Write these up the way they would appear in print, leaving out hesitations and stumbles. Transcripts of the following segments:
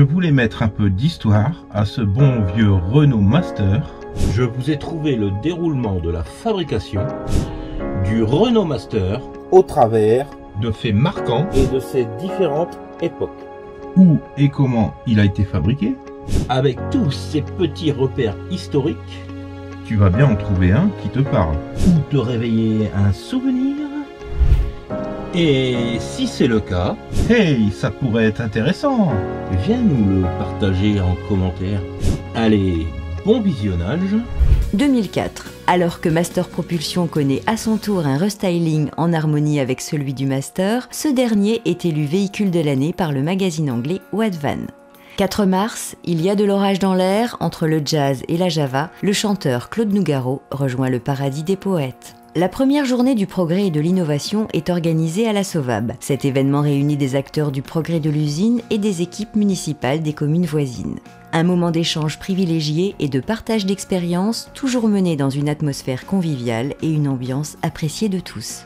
voulais mettre un peu d'histoire à ce bon vieux Renault Master. Je vous ai trouvé le déroulement de la fabrication du Renault Master au travers De faits marquants et de ses différentes époques. où et comment il a été fabriqué. Avec tous ces petits repères historiques, Tu vas bien en trouver un qui te parle. ou te réveiller un souvenir. Et si c'est le cas, Hey, ça pourrait être intéressant. viens nous le partager en commentaire. Allez, bon visionnage. 2004. Alors que Master Propulsion connaît à son tour un restyling en harmonie avec celui du Master, ce dernier est élu véhicule de l'année par le magazine anglais What Van. 4 mars, il y a de l'orage dans l'air, entre le jazz et la java, le chanteur Claude Nougaro rejoint le paradis des poètes. La première journée du progrès et de l'innovation est organisée à la Sauvab. Cet événement réunit des acteurs du progrès de l'usine et des équipes municipales des communes voisines. Un moment d'échange privilégié et de partage d'expériences, toujours mené dans une atmosphère conviviale et une ambiance appréciée de tous.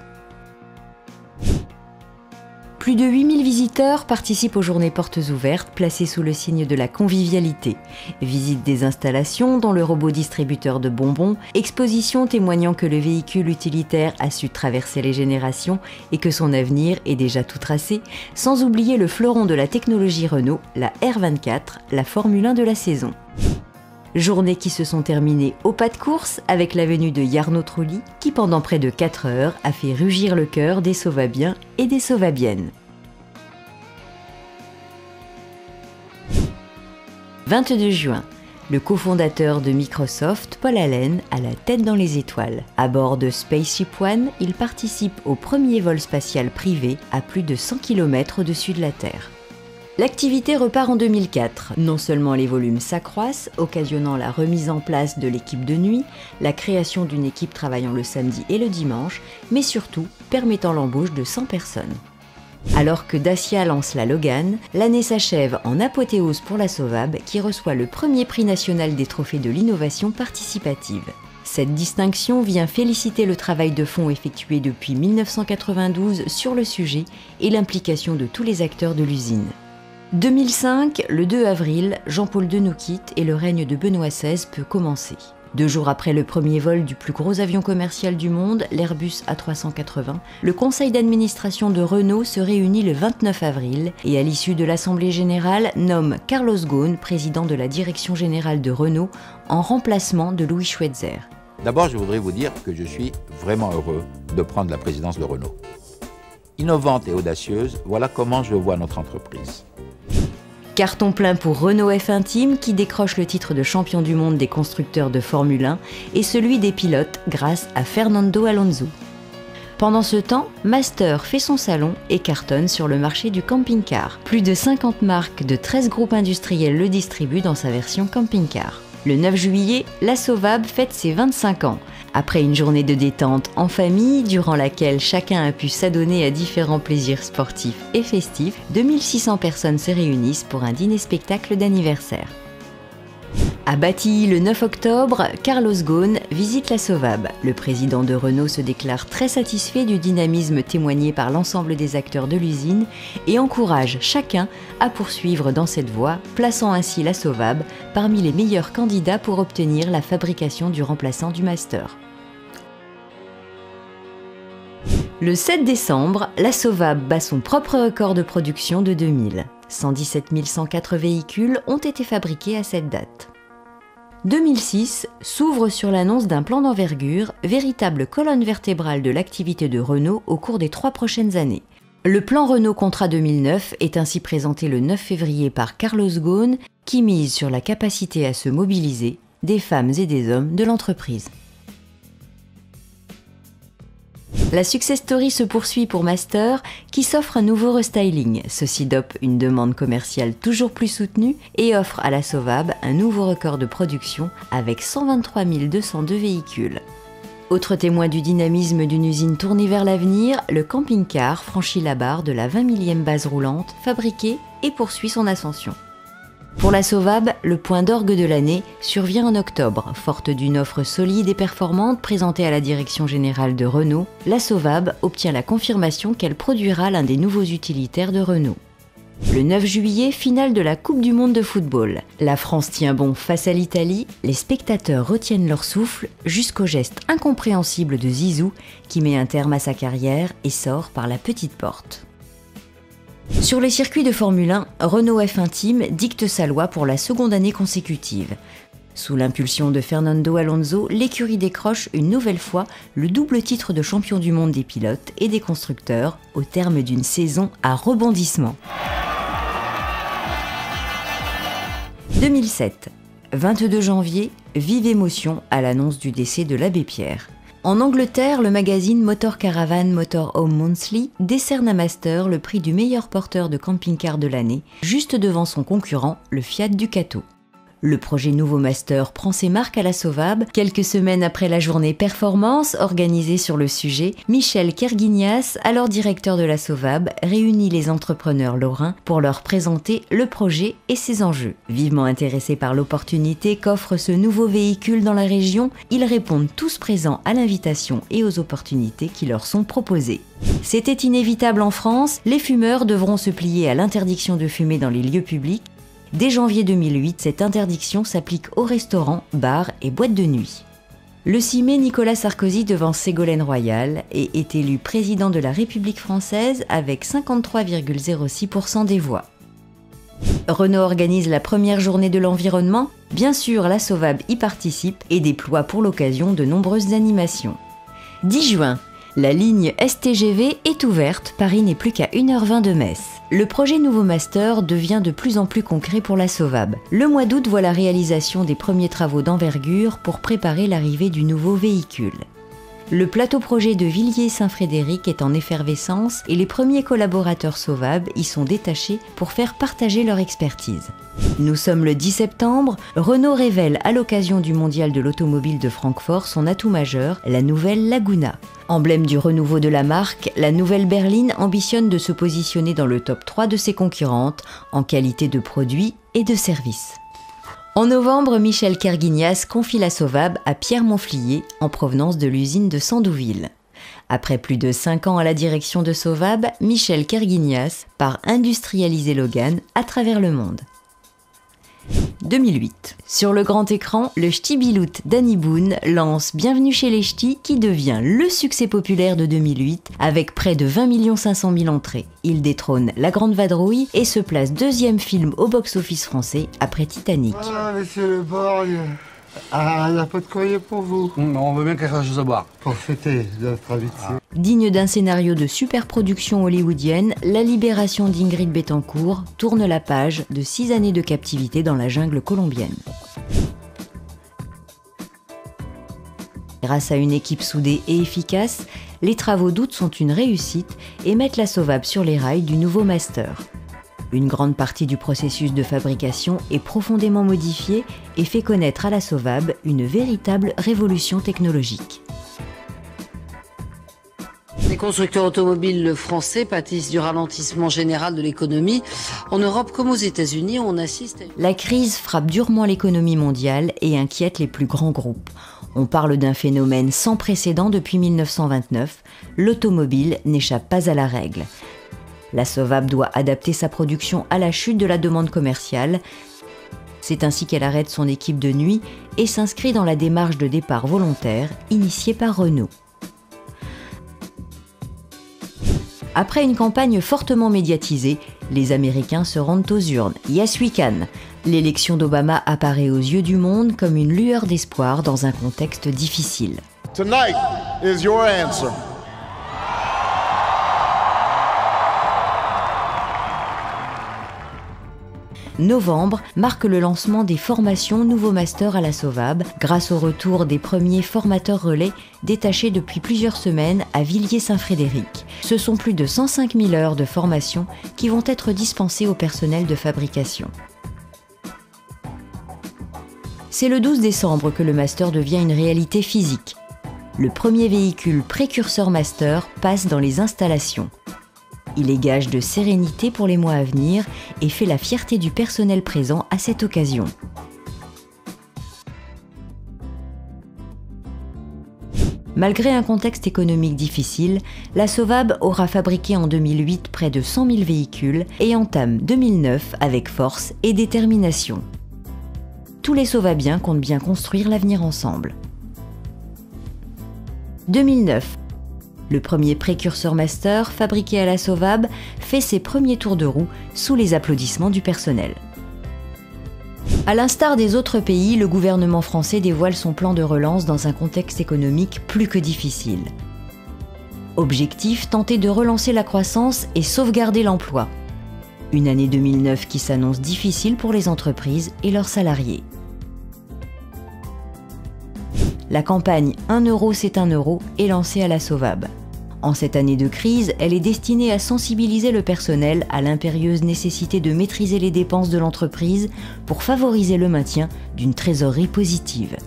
Plus de 8000 visiteurs participent aux journées portes ouvertes placées sous le signe de la convivialité. Visite des installations dont le robot distributeur de bonbons, exposition témoignant que le véhicule utilitaire a su traverser les générations et que son avenir est déjà tout tracé, sans oublier le fleuron de la technologie Renault, la R24, la Formule 1 de la saison. Journées qui se sont terminées au pas de course avec la venue de Jarno Trulli qui pendant près de 4 heures a fait rugir le cœur des Sauvabiens et des Sauvabiennes. 22 juin. Le cofondateur de Microsoft, Paul Allen, a la tête dans les étoiles. À bord de Spaceship One, il participe au premier vol spatial privé à plus de 100 km au-dessus de la Terre. L'activité repart en 2004. Non seulement les volumes s'accroissent, occasionnant la remise en place de l'équipe de nuit, la création d'une équipe travaillant le samedi et le dimanche, mais surtout permettant l'embauche de 100 personnes. Alors que Dacia lance la Logan, l'année s'achève en apothéose pour la Sauvab qui reçoit le premier prix national des trophées de l'innovation participative. Cette distinction vient féliciter le travail de fond effectué depuis 1992 sur le sujet et l'implication de tous les acteurs de l'usine. 2005, le 2 avril, Jean-Paul II nous quitte et le règne de Benoît XVI peut commencer. 2 jours après le premier vol du plus gros avion commercial du monde, l'Airbus A380, le conseil d'administration de Renault se réunit le 29 avril et à l'issue de l'Assemblée générale nomme Carlos Ghosn président de la direction générale de Renault en remplacement de Louis Schweitzer. D'abord, je voudrais vous dire que je suis vraiment heureux de prendre la présidence de Renault. Innovante et audacieuse, voilà comment je vois notre entreprise. Carton plein pour Renault F1 Team qui décroche le titre de champion du monde des constructeurs de Formule 1 et celui des pilotes grâce à Fernando Alonso. Pendant ce temps, Master fait son salon et cartonne sur le marché du camping-car. Plus de 50 marques de 13 groupes industriels le distribuent dans sa version camping-car. Le 9 juillet, la Sauvab fête ses 25 ans. Après une journée de détente en famille, durant laquelle chacun a pu s'adonner à différents plaisirs sportifs et festifs, 2600 personnes se réunissent pour un dîner-spectacle d'anniversaire. À Batilly, le 9 octobre, Carlos Ghosn visite la Sauvab. Le président de Renault se déclare très satisfait du dynamisme témoigné par l'ensemble des acteurs de l'usine et encourage chacun à poursuivre dans cette voie, plaçant ainsi la Sauvab parmi les meilleurs candidats pour obtenir la fabrication du remplaçant du Master. Le 7 décembre, la Sauvab bat son propre record de production de 2000. 117 104 véhicules ont été fabriqués à cette date. 2006 s'ouvre sur l'annonce d'un plan d'envergure, véritable colonne vertébrale de l'activité de Renault au cours des 3 prochaines années. Le plan Renault Contrat 2009 est ainsi présenté le 9 février par Carlos Ghosn, qui mise sur la capacité à se mobiliser des femmes et des hommes de l'entreprise. La success story se poursuit pour Master, qui s'offre un nouveau restyling. Ceci dope une demande commerciale toujours plus soutenue et offre à la Sauvab un nouveau record de production avec 123 202 véhicules. Autre témoin du dynamisme d'une usine tournée vers l'avenir, le camping-car franchit la barre de la 20 millième base roulante fabriquée et poursuit son ascension. Pour la Sauvab, le point d'orgue de l'année survient en octobre. Forte d'une offre solide et performante présentée à la direction générale de Renault, la Sauvab obtient la confirmation qu'elle produira l'un des nouveaux utilitaires de Renault. Le 9 juillet, finale de la Coupe du monde de football. La France tient bon face à l'Italie, les spectateurs retiennent leur souffle jusqu'au geste incompréhensible de Zizou qui met un terme à sa carrière et sort par la petite porte. Sur les circuits de Formule 1, Renault F1 Team dicte sa loi pour la seconde année consécutive. Sous l'impulsion de Fernando Alonso, l'écurie décroche une nouvelle fois le double titre de champion du monde des pilotes et des constructeurs au terme d'une saison à rebondissement. 2007. 22 janvier, vive émotion à l'annonce du décès de l'abbé Pierre. En Angleterre, le magazine Motor Caravan Motor Home Monthly décerne à Master le prix du meilleur porteur de camping-car de l'année, juste devant son concurrent, le Fiat Ducato. Le projet Nouveau Master prend ses marques à la Sauvab. Quelques semaines après la journée performance organisée sur le sujet, Michel Kerguignas, alors directeur de la Sauvab, réunit les entrepreneurs lorrains pour leur présenter le projet et ses enjeux. Vivement intéressés par l'opportunité qu'offre ce nouveau véhicule dans la région, ils répondent tous présents à l'invitation et aux opportunités qui leur sont proposées. C'était inévitable en France, les fumeurs devront se plier à l'interdiction de fumer dans les lieux publics. Dès janvier 2008, cette interdiction s'applique aux restaurants, bars et boîtes de nuit. Le 6 mai, Nicolas Sarkozy devance Ségolène Royal et est élu président de la République française avec 53,06% des voix. Renault organise la première journée de l'environnement. Bien sûr, la Sauvab y participe et déploie pour l'occasion de nombreuses animations. 10 juin. La ligne STGV est ouverte, Paris n'est plus qu'à 1h20 de Metz. Le projet Nouveau Master devient de plus en plus concret pour la Sauvab. Le mois d'août voit la réalisation des premiers travaux d'envergure pour préparer l'arrivée du nouveau véhicule. Le plateau projet de Villiers-Saint-Frédéric est en effervescence et les premiers collaborateurs Sauvab y sont détachés pour faire partager leur expertise. Nous sommes le 10 septembre, Renault révèle à l'occasion du mondial de l'automobile de Francfort son atout majeur, la nouvelle Laguna. Emblème du renouveau de la marque, la nouvelle berline ambitionne de se positionner dans le top 3 de ses concurrentes en qualité de produit et de service. En novembre, Michel Kerguignas confie la Sauvab à Pierre Monflier en provenance de l'usine de Sandouville. Après plus de 5 ans à la direction de Sauvab, Michel Kerguignas part industrialiser Logan à travers le monde. 2008. Sur le grand écran, le Ch'ti Bilout Danny Boone lance Bienvenue chez les Ch'tis qui devient le succès populaire de 2008 avec près de 20 500 000 entrées. Il détrône La Grande Vadrouille et se place deuxième film au box-office français après Titanic. Voilà, monsieur Le Borgne. Ah, il n'y a pas de courrier pour vous. On veut bien quelque chose à boire. Pour fêter notre amitié. Digne d'un scénario de superproduction hollywoodienne, La libération d'Ingrid Betancourt tourne la page de 6 années de captivité dans la jungle colombienne. Grâce à une équipe soudée et efficace, les travaux d'août sont une réussite et mettent la Sauvab sur les rails du nouveau Master. Une grande partie du processus de fabrication est profondément modifiée et fait connaître à la Sauvab une véritable révolution technologique. Les constructeurs automobiles français pâtissent du ralentissement général de l'économie. En Europe comme aux États-Unis, on assiste à... La crise frappe durement l'économie mondiale et inquiète les plus grands groupes. On parle d'un phénomène sans précédent depuis 1929. L'automobile n'échappe pas à la règle. La Sauvab doit adapter sa production à la chute de la demande commerciale. C'est ainsi qu'elle arrête son équipe de nuit et s'inscrit dans la démarche de départ volontaire initiée par Renault. Après une campagne fortement médiatisée, les Américains se rendent aux urnes. Yes we can. L'élection d'Obama apparaît aux yeux du monde comme une lueur d'espoir dans un contexte difficile. Tonight is your answer. Novembre marque le lancement des formations Nouveau Master à la Sauvab grâce au retour des premiers formateurs relais détachés depuis plusieurs semaines à Villiers-Saint-Frédéric. Ce sont plus de 105 000 heures de formation qui vont être dispensées au personnel de fabrication. C'est le 12 décembre que le Master devient une réalité physique. Le premier véhicule précurseur Master passe dans les installations. Il est gage de sérénité pour les mois à venir et fait la fierté du personnel présent à cette occasion. Malgré un contexte économique difficile, la Sovab aura fabriqué en 2008 près de 100 000 véhicules et entame 2009 avec force et détermination. Tous les Sovabiens comptent bien construire l'avenir ensemble. 2009. Le premier précurseur Master, fabriqué à la Sovab, fait ses premiers tours de roue sous les applaudissements du personnel. À l'instar des autres pays, le gouvernement français dévoile son plan de relance dans un contexte économique plus que difficile. Objectif, tenter de relancer la croissance et sauvegarder l'emploi. Une année 2009 qui s'annonce difficile pour les entreprises et leurs salariés. La campagne 1 euro c'est 1 euro est lancée à la Sovab. En cette année de crise, elle est destinée à sensibiliser le personnel à l'impérieuse nécessité de maîtriser les dépenses de l'entreprise pour favoriser le maintien d'une trésorerie positive.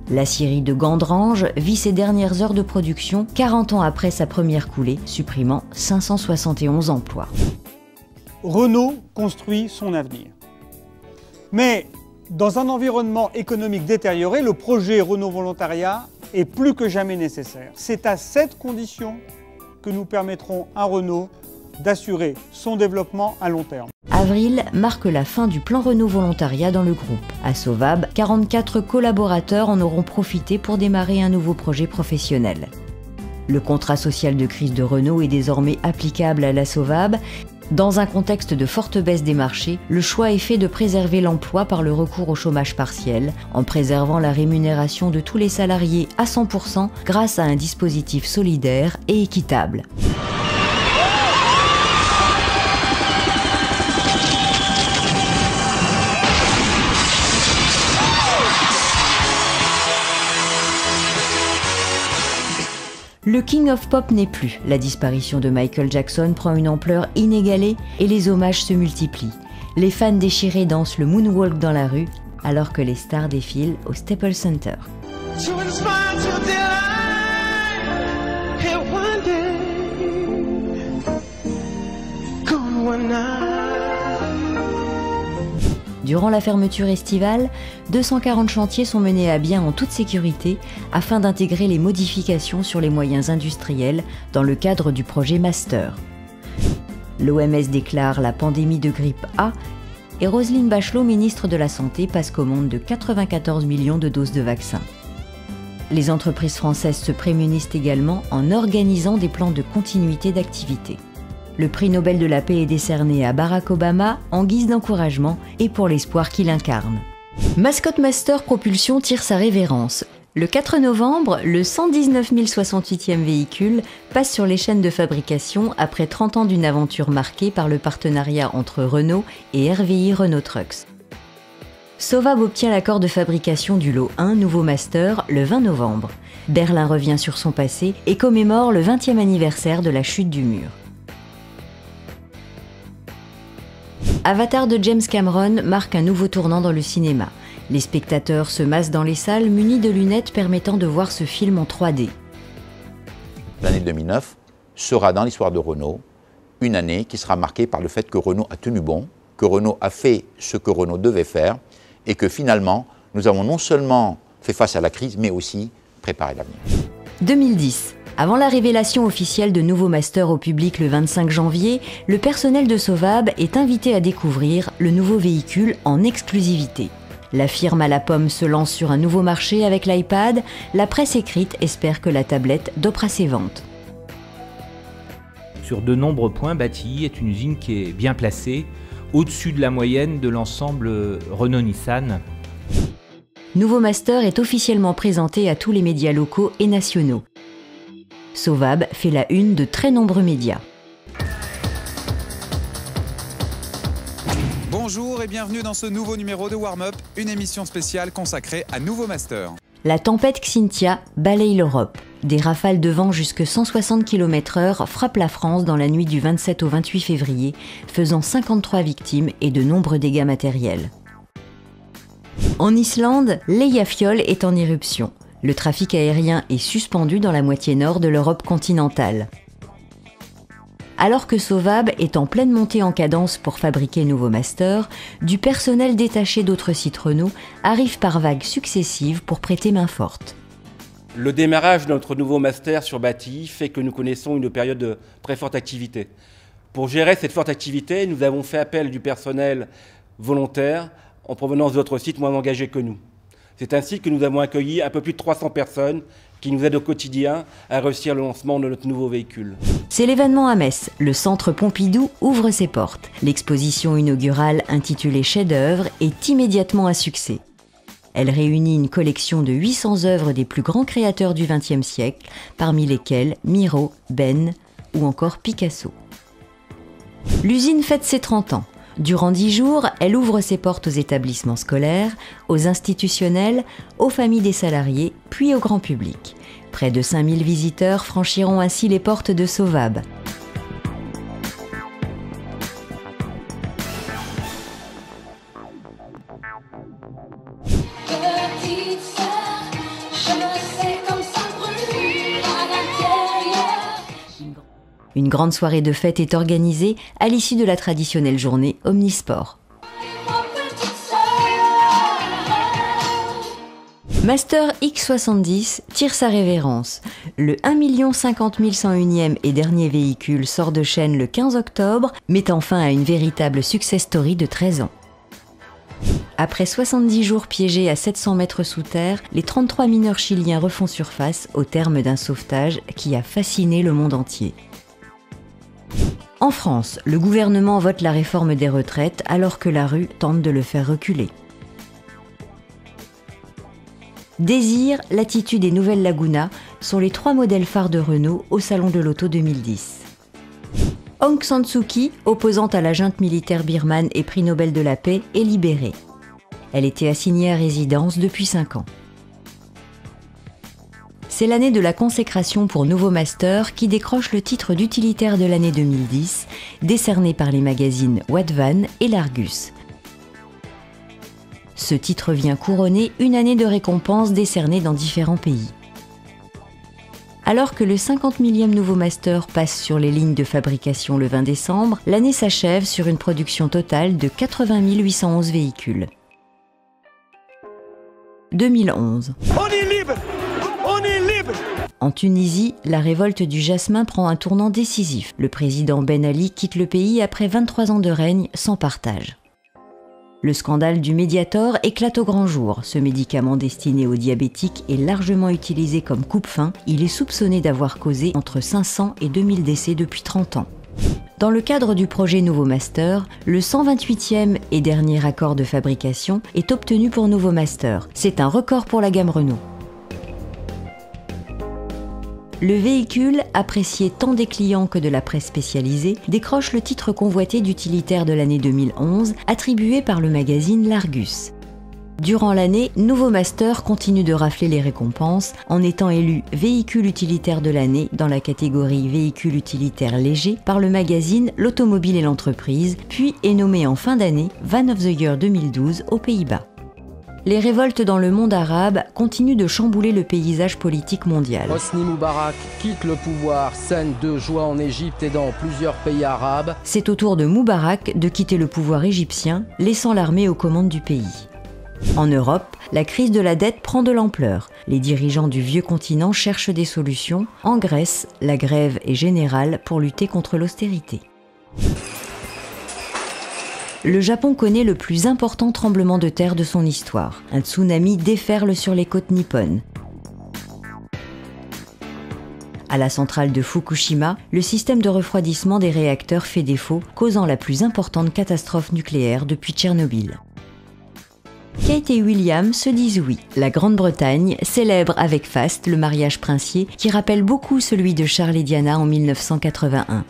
L'aciérie de Gandrange vit ses dernières heures de production 40 ans après sa première coulée, supprimant 571 emplois. Renault construit son avenir. Mais dans un environnement économique détérioré, le projet Renault Volontariat est plus que jamais nécessaire. C'est à cette condition que nous permettrons à Renault d'assurer son développement à long terme. Avril marque la fin du plan Renault Volontariat dans le groupe. À Sovab, 44 collaborateurs en auront profité pour démarrer un nouveau projet professionnel. Le contrat social de crise de Renault est désormais applicable à la Sovab. Dans un contexte de forte baisse des marchés, le choix est fait de préserver l'emploi par le recours au chômage partiel, en préservant la rémunération de tous les salariés à 100% grâce à un dispositif solidaire et équitable. Le King of Pop n'est plus. La disparition de Michael Jackson prend une ampleur inégalée et les hommages se multiplient. Les fans déchirés dansent le moonwalk dans la rue alors que les stars défilent au Staples Center. Durant la fermeture estivale, 240 chantiers sont menés à bien en toute sécurité afin d'intégrer les modifications sur les moyens industriels dans le cadre du projet Master. L'OMS déclare la pandémie de grippe A et Roselyne Bachelot, ministre de la Santé, passe commande de 94 millions de doses de vaccins. Les entreprises françaises se prémunissent également en organisant des plans de continuité d'activité. Le prix Nobel de la paix est décerné à Barack Obama en guise d'encouragement et pour l'espoir qu'il incarne. Mascot Master Propulsion tire sa révérence. Le 4 novembre, le 119 068e véhicule passe sur les chaînes de fabrication après 30 ans d'une aventure marquée par le partenariat entre Renault et RVI Renault Trucks. Sovab obtient l'accord de fabrication du lot 1 Nouveau Master le 20 novembre. Berlin revient sur son passé et commémore le 20e anniversaire de la chute du mur. Avatar de James Cameron marque un nouveau tournant dans le cinéma. Les spectateurs se massent dans les salles munis de lunettes permettant de voir ce film en 3D. L'année 2009 sera dans l'histoire de Renault une année qui sera marquée par le fait que Renault a tenu bon, que Renault a fait ce que Renault devait faire et que finalement nous avons non seulement fait face à la crise mais aussi préparé l'avenir. 2010. Avant la révélation officielle de Nouveau Master au public le 25 janvier, le personnel de Sovab est invité à découvrir le nouveau véhicule en exclusivité. La firme à la pomme se lance sur un nouveau marché avec l'iPad. La presse écrite espère que la tablette dopera ses ventes. Sur de nombreux points, Bati est une usine qui est bien placée, au-dessus de la moyenne de l'ensemble Renault-Nissan. Nouveau Master est officiellement présenté à tous les médias locaux et nationaux. Sovab fait la une de très nombreux médias. Bonjour et bienvenue dans ce nouveau numéro de Warm Up, une émission spéciale consacrée à Nouveau Master. La tempête Xynthia balaye l'Europe. Des rafales de vent jusqu'à 160 km/h frappent la France dans la nuit du 27 au 28 février, faisant 53 victimes et de nombreux dégâts matériels. En Islande, l'Eyjafjall est en éruption. Le trafic aérien est suspendu dans la moitié nord de l'Europe continentale. Alors que Sovab est en pleine montée en cadence pour fabriquer Nouveau Master, du personnel détaché d'autres sites Renault arrive par vagues successives pour prêter main forte. Le démarrage de notre nouveau master sur bâti fait que nous connaissons une période de très forte activité. Pour gérer cette forte activité, nous avons fait appel du personnel volontaire en provenance d'autres sites moins engagés que nous. C'est ainsi que nous avons accueilli un peu plus de 300 personnes qui nous aident au quotidien à réussir le lancement de notre nouveau véhicule. C'est l'événement à Metz. Le Centre Pompidou ouvre ses portes. L'exposition inaugurale intitulée Chefs-d'œuvre est immédiatement un succès. Elle réunit une collection de 800 œuvres des plus grands créateurs du XXe siècle, parmi lesquels Miro, Ben ou encore Picasso. L'usine fête ses 30 ans. Durant 10 jours, elle ouvre ses portes aux établissements scolaires, aux institutionnels, aux familles des salariés, puis au grand public. Près de 5000 visiteurs franchiront ainsi les portes de Sauvab. Une grande soirée de fête est organisée à l'issue de la traditionnelle journée Omnisport. Master X70 tire sa révérence. Le 1 50 101e et dernier véhicule sort de chaîne le 15 octobre, mettant fin à une véritable success story de 13 ans. Après 70 jours piégés à 700 mètres sous terre, les 33 mineurs chiliens refont surface au terme d'un sauvetage qui a fasciné le monde entier. En France, le gouvernement vote la réforme des retraites alors que la rue tente de le faire reculer. Désir, Latitude et Nouvelle Laguna sont les 3 modèles phares de Renault au Salon de l'Auto 2010. Aung San Suu Kyi, opposante à la junte militaire birmane et prix Nobel de la paix, est libérée. Elle était assignée à résidence depuis 5 ans. C'est l'année de la consécration pour Nouveau Master qui décroche le titre d'utilitaire de l'année 2010, décerné par les magazines What Van et l'Argus. Ce titre vient couronner une année de récompenses décernées dans différents pays. Alors que le 50 millième Nouveau Master passe sur les lignes de fabrication le 20 décembre, l'année s'achève sur une production totale de 80 811 véhicules. 2011. On est libre! On est libre! En Tunisie, la révolte du jasmin prend un tournant décisif. Le président Ben Ali quitte le pays après 23 ans de règne sans partage. Le scandale du Mediator éclate au grand jour. Ce médicament destiné aux diabétiques est largement utilisé comme coupe-faim. Il est soupçonné d'avoir causé entre 500 et 2000 décès depuis 30 ans. Dans le cadre du projet Nouveau Master, le 128e et dernier accord de fabrication est obtenu pour Nouveau Master. C'est un record pour la gamme Renault. Le véhicule, apprécié tant des clients que de la presse spécialisée, décroche le titre convoité d'utilitaire de l'année 2011, attribué par le magazine l'Argus. Durant l'année, Nouveau Master continue de rafler les récompenses en étant élu véhicule utilitaire de l'année dans la catégorie véhicule utilitaire léger par le magazine L'Automobile et l'Entreprise, puis est nommé en fin d'année Van of the Year 2012 aux Pays-Bas. Les révoltes dans le monde arabe continuent de chambouler le paysage politique mondial. Hosni Moubarak quitte le pouvoir, scène de joie en Égypte et dans plusieurs pays arabes. C'est au tour de Moubarak de quitter le pouvoir égyptien, laissant l'armée aux commandes du pays. En Europe, la crise de la dette prend de l'ampleur. Les dirigeants du vieux continent cherchent des solutions. En Grèce, la grève est générale pour lutter contre l'austérité. Le Japon connaît le plus important tremblement de terre de son histoire. Un tsunami déferle sur les côtes nippones. À la centrale de Fukushima, le système de refroidissement des réacteurs fait défaut, causant la plus importante catastrophe nucléaire depuis Tchernobyl. Kate et William se disent oui. La Grande-Bretagne célèbre avec faste le mariage princier qui rappelle beaucoup celui de Charles et Diana en 1981.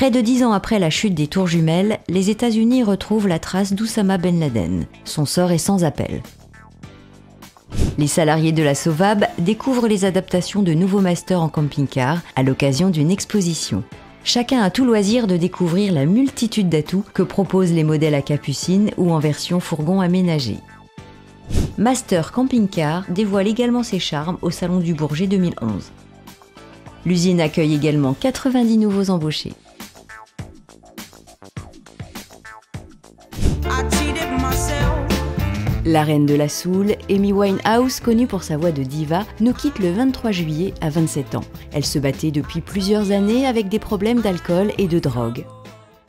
Près de 10 ans après la chute des tours jumelles, les États-Unis retrouvent la trace d'Oussama Ben Laden. Son sort est sans appel. Les salariés de la Sauvab découvrent les adaptations de Nouveau Master en camping-car à l'occasion d'une exposition. Chacun a tout loisir de découvrir la multitude d'atouts que proposent les modèles à capucine ou en version fourgon aménagé. Master Camping Car dévoile également ses charmes au Salon du Bourget 2011. L'usine accueille également 90 nouveaux embauchés. La reine de la soul, Amy Winehouse, connue pour sa voix de diva, nous quitte le 23 juillet à 27 ans. Elle se battait depuis plusieurs années avec des problèmes d'alcool et de drogue.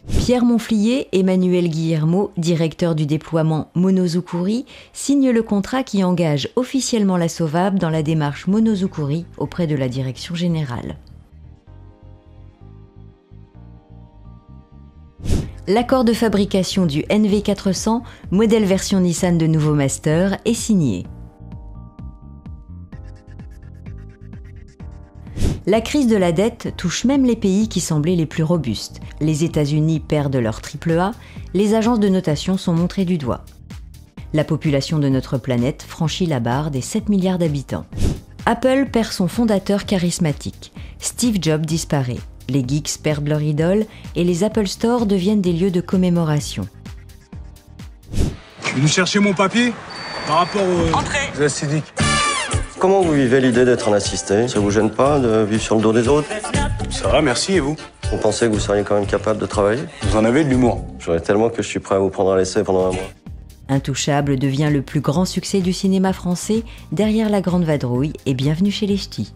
Pierre Monflier, Emmanuel Guillermo, directeur du déploiement Monozukuri, signe le contrat qui engage officiellement la Sovab dans la démarche Monozukuri auprès de la direction générale. L'accord de fabrication du NV400, modèle version Nissan de nouveau Master, est signé. La crise de la dette touche même les pays qui semblaient les plus robustes. Les États-Unis perdent leur AAA, les agences de notation sont montrées du doigt. La population de notre planète franchit la barre des 7 milliards d'habitants. Apple perd son fondateur charismatique. Steve Jobs disparaît. Les geeks perdent leur idole et les Apple Store deviennent des lieux de commémoration. Je suis venu chercher mon papier par rapport aux acidiques. Comment vous vivez l'idée d'être un assisté? Ça vous gêne pas de vivre sur le dos des autres? Ça va, merci, et vous? Vous pensez que vous seriez quand même capable de travailler? Vous en avez de l'humour. J'aurais tellement que je suis prêt à vous prendre à l'essai pendant un mois. Intouchable devient le plus grand succès du cinéma français derrière La Grande Vadrouille et Bienvenue chez les Ch'tis.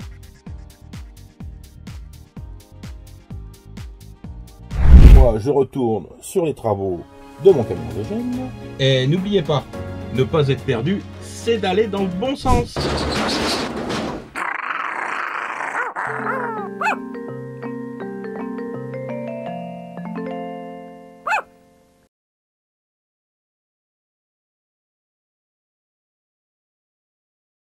Moi, je retourne sur les travaux de mon camion de gêne. Et n'oubliez pas, ne pas être perdu, c'est d'aller dans le bon sens.